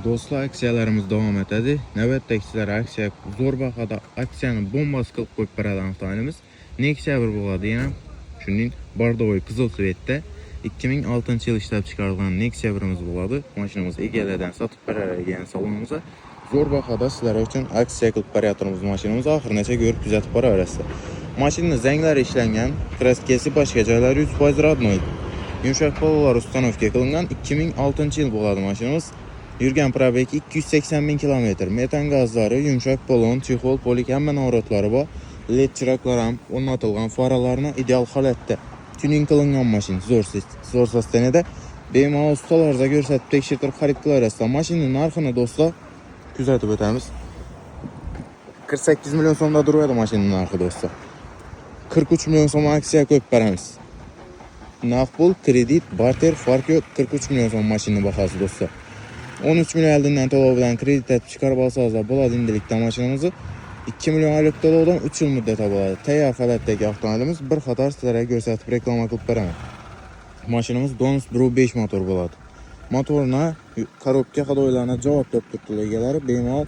Dostlar, aksiyalarımız devam etedi. Növbətdəki sizlərə aksiya zor baxada aksiyanın bombası qılıb qoyub beradan tanımız. Nexia 1 buladı yəni. Şunun Bordovoy qızıl svetdə 2006-cı il işləb çıxarılan Nexia 1'imiz buladı. Maşınımız EGL-dən satıb bərərək yəni salonumuza. Zor baxada sizlərə üçün aksiya qılıb bərəyatırımız maşınımızı axır neçə görüb düzəltib bara verəsə. Maşının zəngləri işlənən, kraskesi başqa cayları 100% radnoid. Yumuşaq pololar ustanovka qılınan 2006-cı il buladı maşınımız. Yürgen probek 280.000 kilometre. Metan gazları, yumuşak balon, çixol, polik hemen avratları var. LED çıraklar onun atılgan faralarına ideal halette. Tuning kılıngan maşin zor sastenede. BMA ustalarza görsətib tekşirtirib xarid qılarasa. Maşinin narxını dostlar küzətib ötəmiz. 48 milyon sonunda duruyordu maşinin narxı dostlar. 43 milyon son aksiya koyup verəmiz. Naqbul, kredit, barter fark yok. 43 milyon son maşinin baxası dostlar. 13 milyon eldinden tolabilen kredi tətib çıxarıb alsanız da buladı indilikdə maşınımızı 2 milyon aylık toladan 3 yıl müddətə buladı. Təyyar xələtdəki avtomobilimiz bir xatar sizlərə görsətib reklama qılıb verəməm. Maşınımız Donus Bro 5 motor buladı. Motoruna, korobka xadoylarına cavab döpdürtdü legələri BMA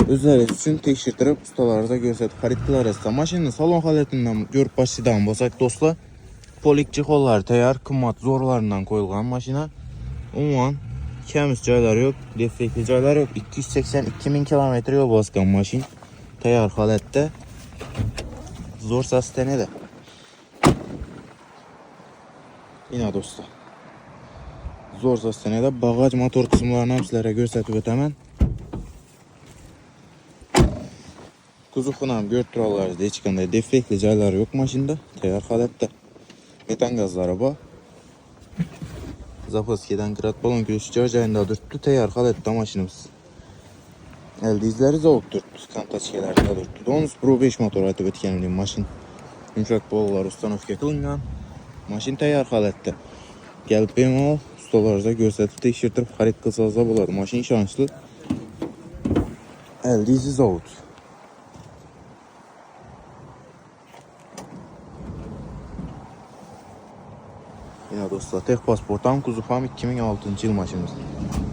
özləri üçün tekşirtirib ustalarıza görsətib xarid qılarsa. Maşının salon xalətindən görüb başlaydan basaq dostlar. Polik çixollar təyyar qımmat zorlarından qoyulğan maşına. Umuman Kəmiz cayları yok, defekli cayları yok. 282.000 kilometre yol baskan maşin. Təyar halətdə. Zor sastene de. Yine dostlar. Zor sastene de. Bağac motor kısımlarını sizlərə görsətib ötəmən. Kuzuxunam görtürallarızda heç qanday defekli cayları yok maşında. Təyar halətdə. Metan gazları var. Zapaski'den krat balon gülüşü cayında dürttü. Təyar halətdə maşinimiz. Elde izləri zavuk dürttü. Kantaçkelərdə dürttü. Donus Pro 5 motor atıb etkəniliyim maşin. Yumuşak bolalar ustanovka qılıngan. Maşin təyar halətdə. Gəlib BMA ustalarıza görsətib tekşirtirib xarid qılsanız da buladı. Maşin şanslı. Elde izi zavuk. Yine dostlar, tek pasportam Kuzufam 2006-cı il maşinimiz.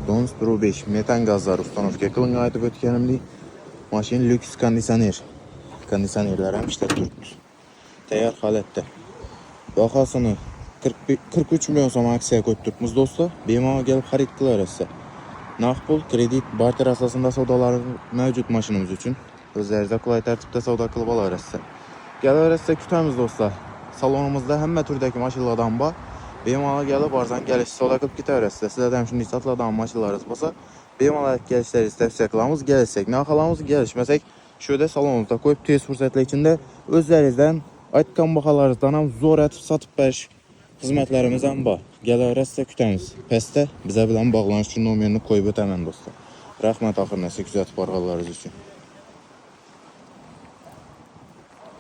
Donus Pro 5 metan gazları ustanovka qılıngan aytıb ötkənimli. Maşin lüks kondisioner. Kondisionerlər həm işlətdiribdir. Təyar halətdə. Baxasını 43 milyon soma aksiya qoyubdurubmiz dostlar. BMA gəlib xarid qılarsa. Naqbul, kredit, barter əsasında savdaları mövcud maşinimiz üçün. Özlərinizə qolay tərtibdə savda qılıb alarsa. Gələrsə kütəmiz dostlar. Salonumuzda həmmə türdəki maşınlardan var. BMA gəlib arzan gəlişi savda qılıb getərsə. Sizə də həmçinin satlardan maşınlarınız olsa, BMA gəlişləri istəsək qılamız, gəlsək, naxalamız gəlişməsək, şöyle salonumuzda qoyub tez fürsətlə içində özlərinizdən aytqan baxalarınızdan zor ət satıb bəş xidmətlərimizdən var. Gələrsə kütəmiz. Pəstə bizə bilən bağlanış üçün nömrəni qoyub ötəmən dostlar. Rəhmət axır nəsə güzəltib arğalarınız üçün.